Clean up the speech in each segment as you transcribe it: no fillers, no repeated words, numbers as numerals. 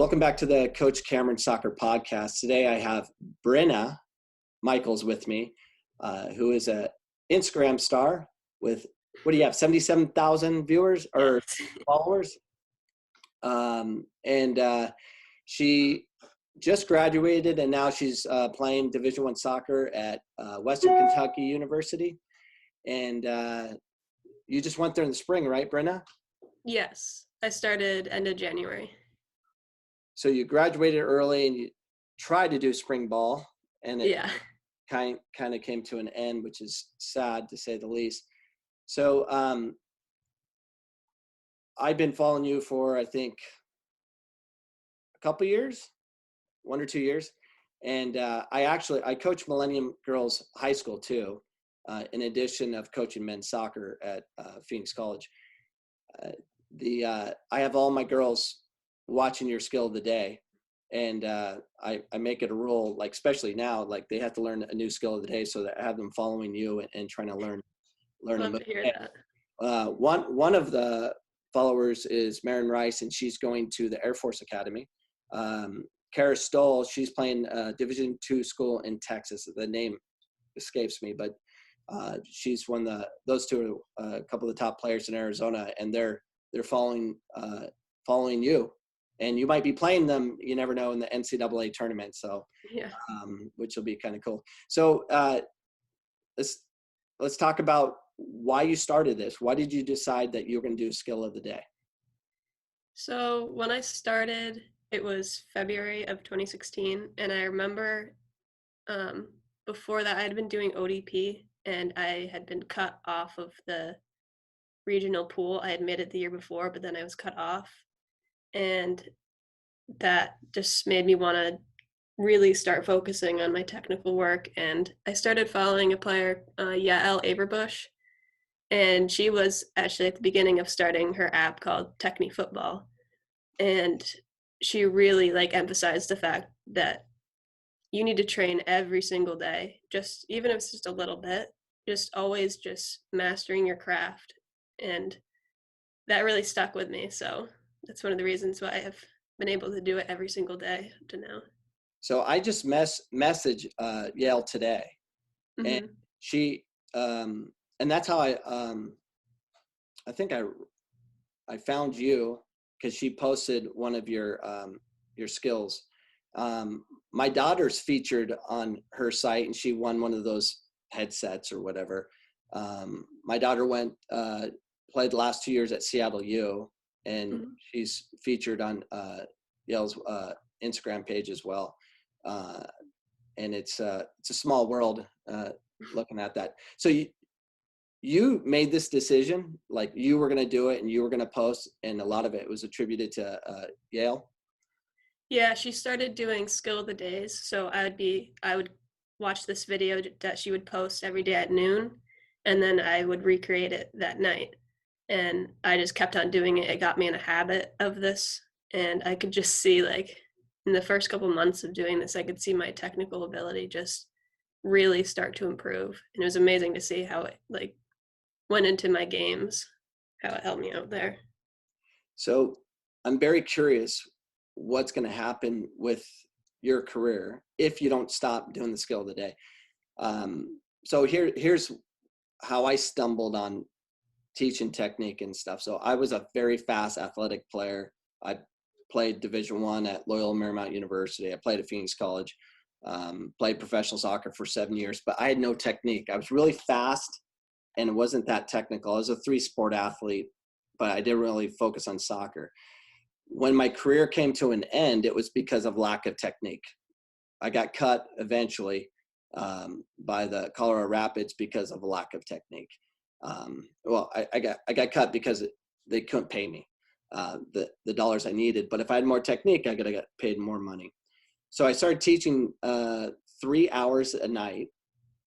Welcome back to the Coach Cameron Soccer Podcast. Today I have Brina Micheels with me, who is an Instagram star with, 77,000 viewers or followers? She just graduated and now she's playing Division I soccer at Western Kentucky University. And you just went there in the spring, right, Brina? Yes, I started end of January. So you graduated early and you tried to do spring ball, and it kind of came to an end, which is sad to say the least. So I've been following you for, I think, a couple years, 1 or 2 years. And I coach Millennium Girls High School too, in addition of coaching men's soccer at Phoenix College. I have all my girls watching your skill of the day, and I make it a rule, like especially now, like they have to learn a new skill of the day, so that I have them following you and trying to learn. Love to hear that. One of the followers is Marin Rice, and she's going to the Air Force Academy. Kara Stoll, she's playing Division II school in Texas. The name escapes me, but she's those two are a couple of the top players in Arizona, and they're following you. And you might be playing them, you never know, in the NCAA tournament. So, which will be kind of cool. So let's talk about why you started this. Why did you decide that you were going to do skill of the day? So when I started, it was February of 2016. And I remember before that I had been doing ODP, and I had been cut off of the regional pool. I had made it the year before, but then I was cut off. And that just made me want to really start focusing on my technical work. And I started following a player, Yael Averbush, and she was actually at the beginning of starting her app called Techni Football. And she really emphasized the fact that you need to train every single day, just even if it's just a little bit, just always just mastering your craft. And that really stuck with me. So that's one of the reasons why I have been able to do it every single day up to now. So I just messaged Yael today, and she and that's how I think I found you, because she posted one of your skills. My daughter's featured on her site, and she won one of those headsets or whatever. My daughter played the last 2 years at Seattle U, and she's featured on Yael's Instagram page as well. And it's a small world looking at that. So you made this decision, like you were going to do it and you were going to post, and a lot of it was attributed to Yael. Yeah, she started doing skill of the days. So I would watch this video that she would post every day at noon, and then I would recreate it that night. And I just kept on doing it. It got me in a habit of this. And I could just see, in the first couple months of doing this, I could see my technical ability just really start to improve. And it was amazing to see how it, went into my games, how it helped me out there. So I'm very curious what's going to happen with your career if you don't stop doing the skill of the day. So here's how I stumbled on teaching technique and stuff. So I was a very fast athletic player. I played Division I at Loyola Marymount University. I played at Phoenix College, played professional soccer for 7 years, but I had no technique. I was really fast and it wasn't that technical. I was a 3-sport athlete, but I didn't really focus on soccer. When my career came to an end, it was because of lack of technique. I got cut eventually by the Colorado Rapids because of a lack of technique. I got cut because they couldn't pay me the dollars I needed. But if I had more technique, I could have got paid more money. So I started teaching 3 hours a night,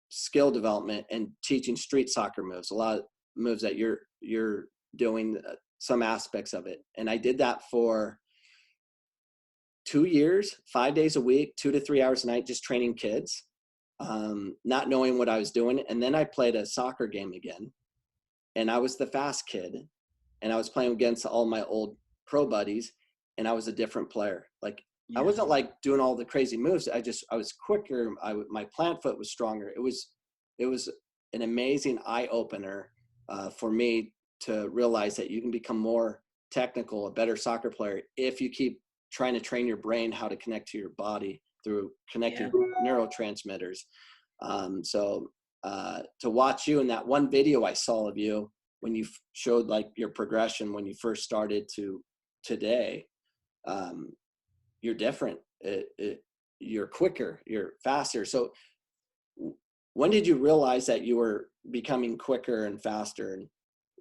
skill development, and teaching street soccer moves. A lot of moves that you're doing, some aspects of it. And I did that for 2 years, 5 days a week, 2 to 3 hours a night, just training kids, not knowing what I was doing. And then I played a soccer game again, and I was the fast kid, and I was playing against all my old pro buddies, and I was a different player. Like I Yeah. wasn't like doing all the crazy moves. I was quicker. My plant foot was stronger. It was an amazing eye opener for me to realize that you can become more technical, a better soccer player if you keep trying to train your brain how to connect to your body through connecting neurotransmitters. To watch you in that one video I saw of you when you showed like your progression when you first started to today, you're different. You're quicker, you're faster. So when did you realize that you were becoming quicker and faster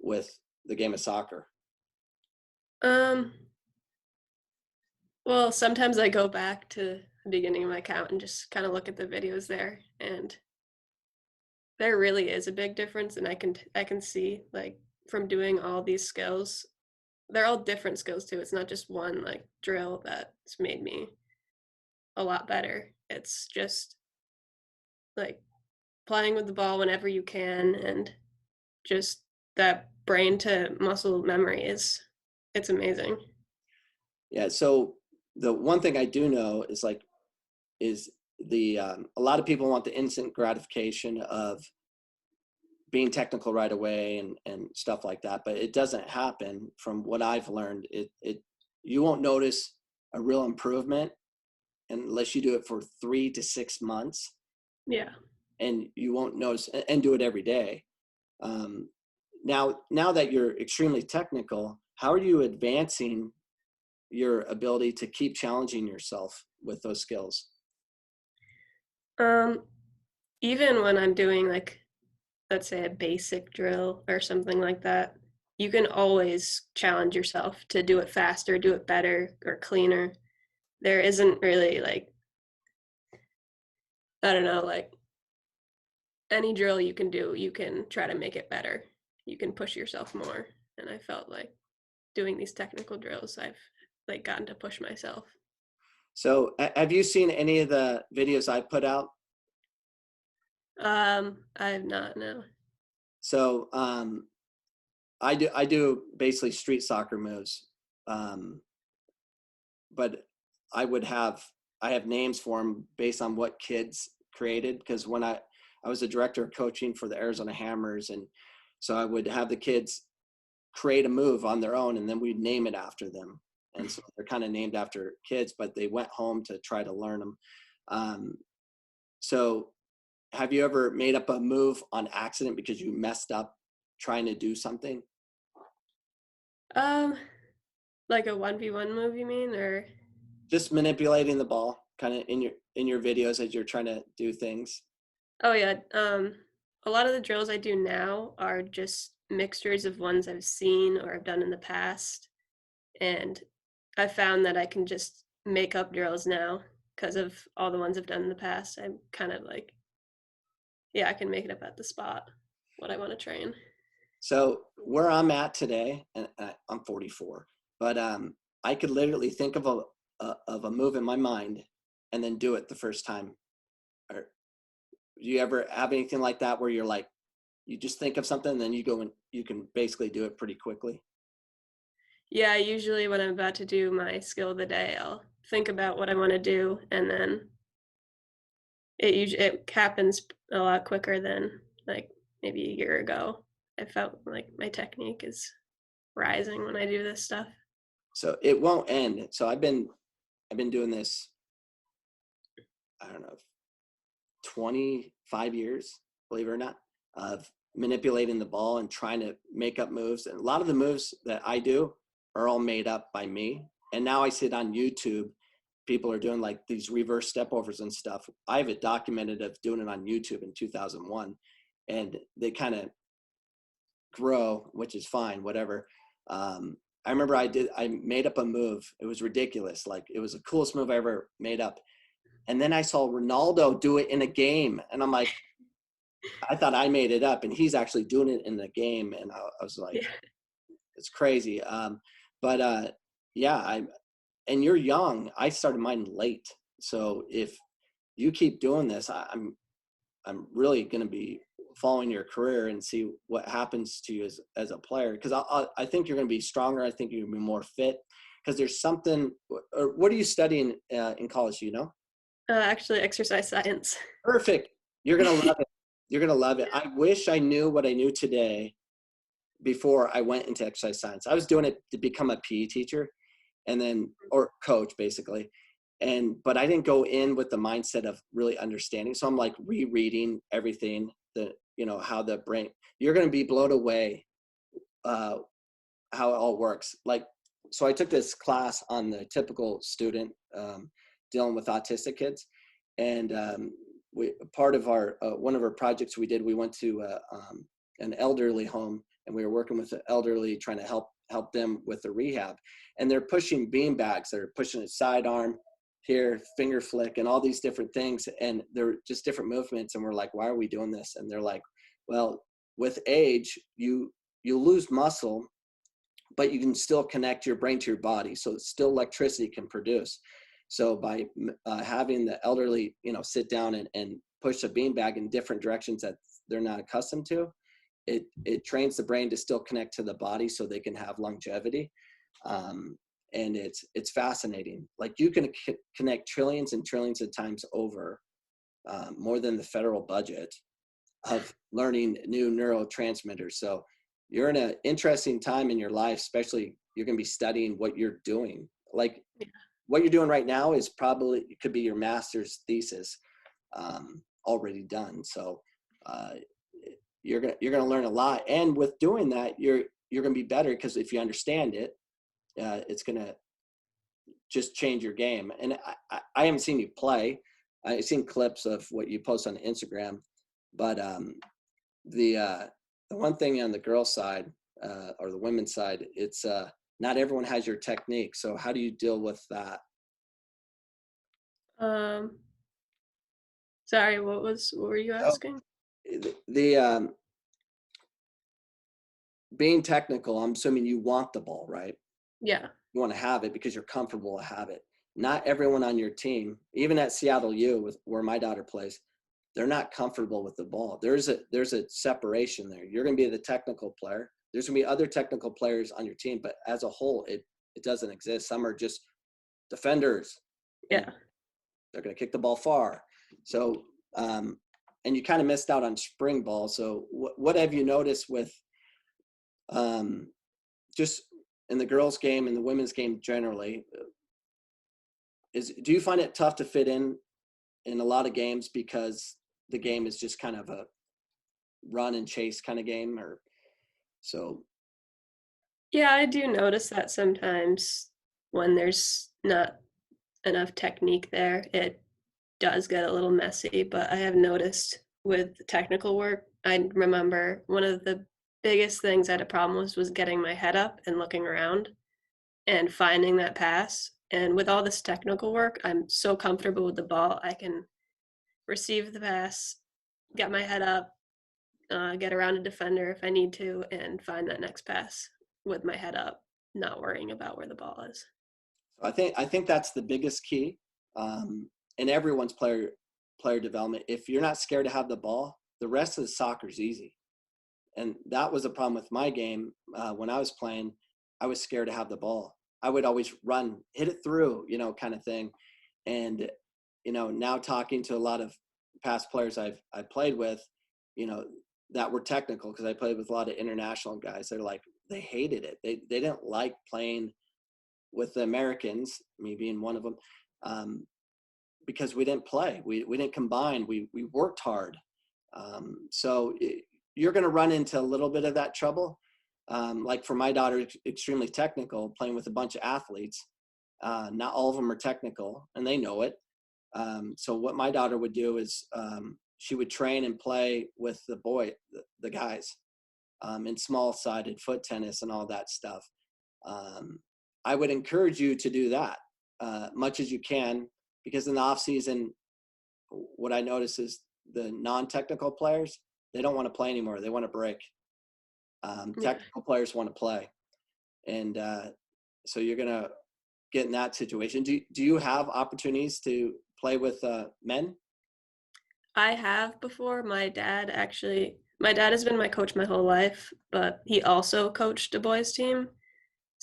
with the game of soccer? Um, well, sometimes I go back to the beginning of my account and just kind of look at the videos there, and there really is a big difference. And I can see like from doing all these skills, they're all different skills too. It's not just one like drill that's made me a lot better. It's just like playing with the ball whenever you can, and just that brain to muscle memory it's amazing. Yeah. So the one thing I do know is like, is the, a lot of people want the instant gratification of being technical right away and stuff like that, but it doesn't happen. From what I've learned, you won't notice a real improvement unless you do it for 3 to 6 months, Yeah. and you won't notice, and do it every day. um, now that you're extremely technical, how are you advancing your ability to keep challenging yourself with those skills? Um, Even when I'm doing like, let's say a basic drill or something like that, you can always challenge yourself to do it faster, do it better or cleaner. There isn't really like, I don't know, like any drill you can do, you can try to make it better. You can push yourself more. And I felt like doing these technical drills, I've like gotten to push myself. So have you seen any of the videos I put out? I have not, no. So I do basically street soccer moves, um, but I would have I have names for them based on what kids created, because when I was a director of coaching for the Arizona Hammers, and so I would have the kids create a move on their own, and then we'd name it after them. And so they're kind of named after kids, but they went home to try to learn them. Um, so have you ever made up a move on accident because you messed up trying to do something? Um, like a 1v1 move, you mean? Or Just manipulating the ball kind of in your videos as you're trying to do things. oh yeah, a lot of the drills I do now are just mixtures of ones I've seen or I've done in the past. And I found that I can just make up drills now because of all the ones I've done in the past. I'm kind of like, yeah, I can make it up at the spot what I want to train. So where I'm at today, and I'm 44, but I could literally think of a move in my mind and then do it the first time. Or do you ever have anything like that where you're like, you just think of something and then you go and you can basically do it pretty quickly? Yeah, usually when I'm about to do my skill of the day, I'll think about what I want to do, and then it happens a lot quicker than like maybe a year ago. I felt like my technique is rising when I do this stuff. So it won't end. So I've been doing this, I don't know, 25 years, believe it or not, of manipulating the ball and trying to make up moves. And a lot of the moves that I do are all made up by me. And now I see it on YouTube. People are doing like these reverse step overs and stuff. I have it documented of doing it on YouTube in 2001. And they kind of grow, which is fine, whatever. I remember I made up a move. It was ridiculous. Like it was the coolest move I ever made up. And then I saw Ronaldo do it in a game. And I'm like, I thought I made it up, and he's actually doing it in the game. And I was like, Yeah. it's crazy. Yeah, and you're young. I started mine late. So if you keep doing this, I'm really going to be following your career and see what happens to you as a player. Cause I think you're going to be stronger. I think you're going to be more fit. because there's something, or what are you studying in college, do you know? Actually, exercise science. Perfect. You're going to love it. You're going to love it. I wish I knew what I knew today before I went into exercise science. I was doing it to become a PE teacher and then, or coach basically. But I didn't go in with the mindset of really understanding. So I'm like rereading everything, how the brain, you're going to be blown away how it all works. Like, so I took this class on the typical student dealing with autistic kids. And part of our, one of our projects we did, we went to an elderly home, and we were working with the elderly, trying to help them with the rehab. And they're pushing bean bags. They're pushing a sidearm here, finger flick, and all these different things. And they're just different movements. And we're like, why are we doing this? And they're like, well, with age, you lose muscle, but you can still connect your brain to your body. So still electricity can produce. So by having the elderly, sit down and push a beanbag in different directions that they're not accustomed to, it trains the brain to still connect to the body so they can have longevity. And it's fascinating. Like, you can connect trillions and trillions of times over, more than the federal budget, of learning new neurotransmitters. So you're in an interesting time in your life, especially you're going to be studying what you're doing. Like, what you're doing right now is probably, it could be your master's thesis already done. So you're going to learn a lot. And with doing that, you're going to be better, because if you understand it, it's going to just change your game. And I haven't seen you play. I've seen clips of what you post on Instagram, but the one thing on the girls' side or the women's side, it's not everyone has your technique. So how do you deal with that? Sorry, what were you asking? The being technical, I'm assuming you want the ball, right? Yeah. You want to have it because you're comfortable to have it. Not everyone on your team, even at Seattle U, where my daughter plays, they're not comfortable with the ball. There's a separation there. You're going to be the technical player. There's going to be other technical players on your team, but as a whole, it doesn't exist. Some are just defenders. Yeah. They're going to kick the ball far. So, and you kind of missed out on spring ball. So what have you noticed with just in the girls' game and the women's game generally? Do you find it tough to fit in a lot of games because the game is just kind of a run and chase kind of game, or so? Yeah, I do notice that sometimes when there's not enough technique there, it does get a little messy. But I have noticed with the technical work, I remember one of the biggest things I had a problem with was getting my head up and looking around and finding that pass. And with all this technical work, I'm so comfortable with the ball. I can receive the pass, get my head up, get around a defender if I need to, and find that next pass with my head up, not worrying about where the ball is. I think that's the biggest key in everyone's player development. If you're not scared to have the ball, the rest of the soccer is easy. And that was a problem with my game when I was playing. I was scared to have the ball. I would always run, hit it through, kind of thing. And now talking to a lot of past players I've played with, that were technical, because I played with a lot of international guys. They're like, they hated it. They didn't like playing with the Americans, me being one of them, because we didn't play. We didn't combine. We worked hard. So you're going to run into a little bit of that trouble. Like for my daughter, extremely technical, playing with a bunch of athletes. Not all of them are technical, and they know it. So what my daughter would do is she would train and play with the guys, in small-sided foot tennis and all that stuff. I would encourage you to do that much as you can, because in the off season, what I notice is the non-technical players, they don't want to play anymore. They want to break. Technical players want to play. And so you're going to get in that situation. Do you have opportunities to play with men? I have before. My dad has been my coach my whole life, but he also coached a boys team.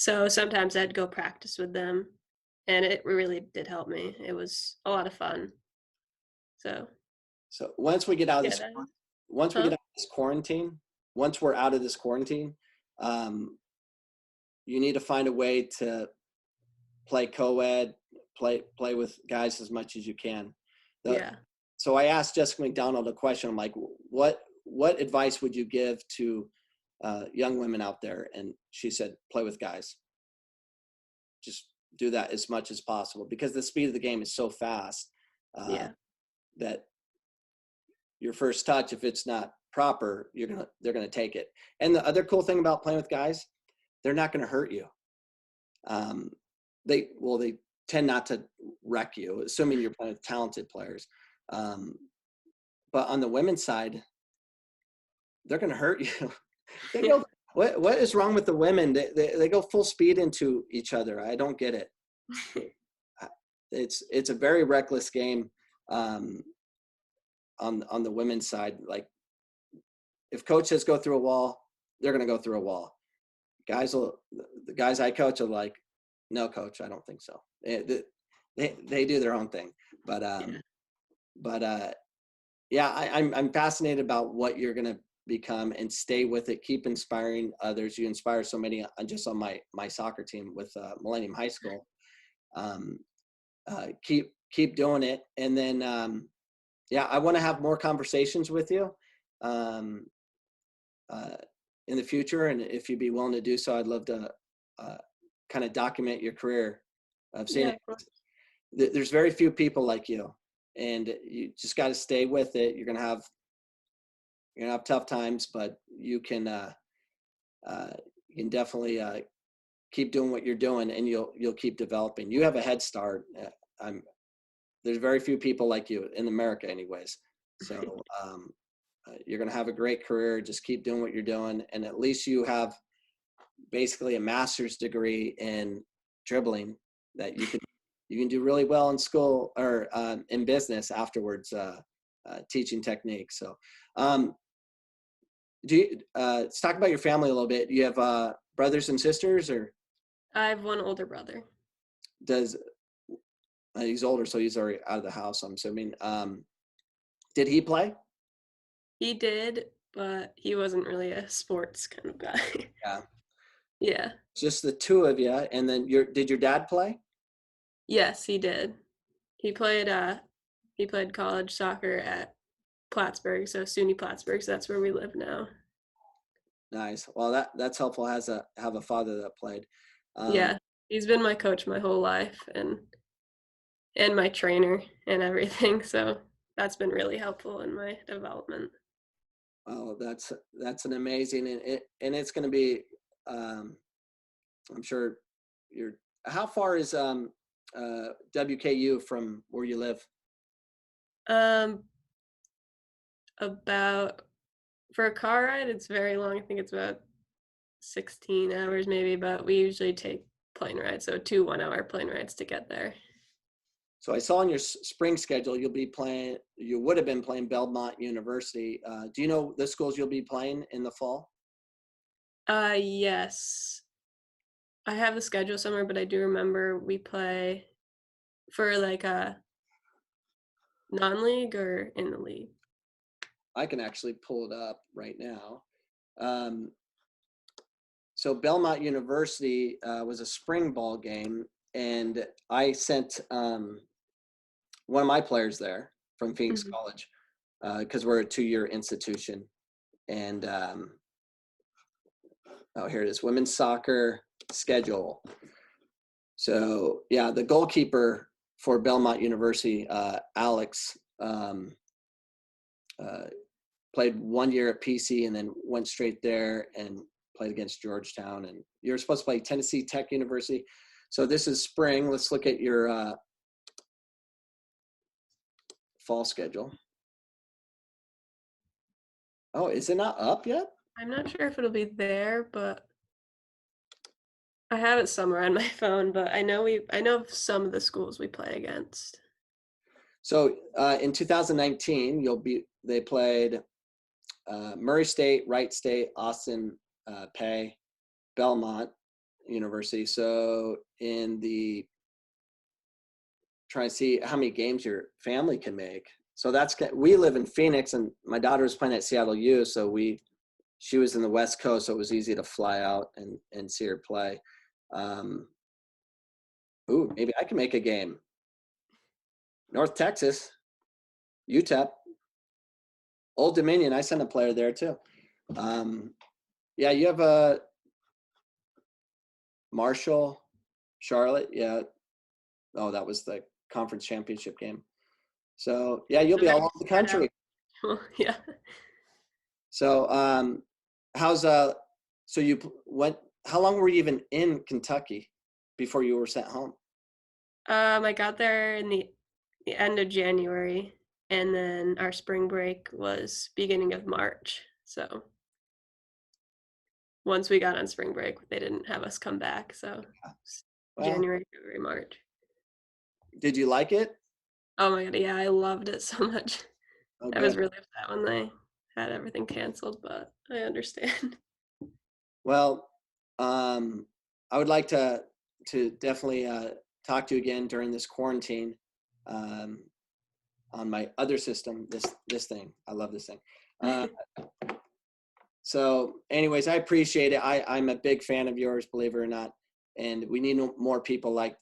So sometimes I'd go practice with them, and it really did help me. It was a lot of fun. So So once we get out of yeah, this, that, once we huh? get out of this quarantine, once we're out of this quarantine, um, you need to find a way to play co-ed, play with guys as much as you can. The, Yeah. so I asked Jessica McDonald a question. I'm like, what advice would you give to young women out there? And she said, play with guys. Just do that as much as possible because the speed of the game is so fast Yeah. that your first touch, if it's not proper, they're gonna take it. And the other cool thing about playing with guys, they're not gonna hurt you. Um, they tend not to wreck you, assuming you're playing with talented players. Um, but on the women's side, they're gonna hurt you. They Yeah. go. What is wrong with the women? They go full speed into each other. I don't get it. It's a very reckless game um, on the women's side. Like if coach says go through a wall, they're going to go through a wall. The guys I coach are like, no, coach, I don't think so. They do their own thing, but Yeah. yeah, I'm fascinated about what you're going to become and stay with it. Keep inspiring others. You inspire so many just on my soccer team with Millennium High School. Um, keep doing it, and then yeah, I want to have more conversations with you. Um, uh, in the future, and if you'd be willing to do so, I'd love to kind of document your career. I've seen Yeah, it. of course. There's very few people like you, and you just got to stay with it. You're gonna have tough times, but you can definitely keep doing what you're doing, and you'll keep developing. You have a head start. There's very few people like you in America, anyways. So you're going to have a great career. Just keep doing what you're doing. And at least you have basically a master's degree in dribbling that you can do really well in school or in business afterwards, teaching techniques. So let's talk about your family a little bit. Do you have brothers and sisters, or I have one older brother. does he's older, so he's already out of the house, I'm assuming. Did he play? He did, but he wasn't really a sports kind of guy. Yeah. Yeah. Just the two of you, and then did your dad play? Yes, he did. He played college soccer at Plattsburgh, so SUNY Plattsburgh, so that's where we live now. Nice. Well, that's helpful. Have a father that played. Um, Yeah. He's been my coach my whole life and my trainer and everything, so that's been really helpful in my development. oh, that's an amazing, and it's going to be. I'm sure you're. How far is WKU from where you live? Um about for a car ride, it's very long. I think it's about 16 hours maybe, but we usually take plane rides, so 2 1-hour plane rides to get there. So I saw on your spring schedule you'll be playing. You would have been playing Belmont University. Do you know the schools you'll be playing in the fall? Yes. I have the schedule somewhere, but I do remember we play for like a non-league or in the league. I can actually pull it up right now. Um, so Belmont University was a spring ball game, and I sent one of my players there from Phoenix Mhm. College because we're a 2-year institution. And oh, here it is, women's soccer schedule. So yeah, the goalkeeper for Belmont University, Alex, uh, played 1 year at PC and then went straight there and played against Georgetown. And you're supposed to play Tennessee Tech University. So this is spring. Let's look at your fall schedule. Oh, is it not up yet? I'm not sure if it'll be there, but I have it somewhere on my phone, but I know of some of the schools we play against. So in 2019, they played Murray State, Wright State, Austin Pay, Belmont university. So trying to see how many games your family can make. So we live in Phoenix, and my daughter was playing at Seattle U. So she was in the West Coast, so it was easy to fly out and see her play. Maybe I can make a game. North Texas, UTEP, Old Dominion. I sent a player there too. You have a Marshall, Charlotte. Yeah. Oh, that was the conference championship game. So yeah, you'll be all over the country. Yeah. So how long were you even in Kentucky before you were sent home? I got there in the end of January, and then our spring break was beginning of March. So once we got on spring break, they didn't have us come back. So January, February, March. Did you like it? Oh my God, yeah, I loved it so much. Oh, I was really upset when they had everything canceled, but I understand. Well, I would like to definitely talk to you again during this quarantine on my other system, this thing. I love this thing. So anyways, I appreciate it. I'm a big fan of yours, believe it or not, and we need more people like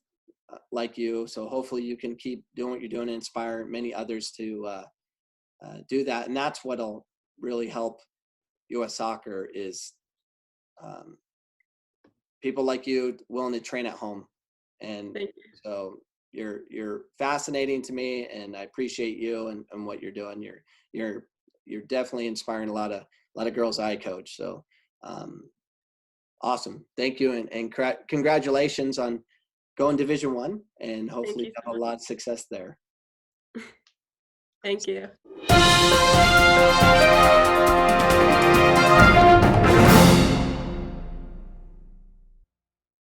you. So hopefully you can keep doing what you're doing and inspire many others to do that. And that's what'll really help U.S. soccer is people like you willing to train at home. And Thank you. so you're fascinating to me, and I appreciate you and what you're doing. You're definitely inspiring a lot of girls I coach. So awesome. Thank you. And congratulations on going Division I, and hopefully you have a lot of success there. Thank you.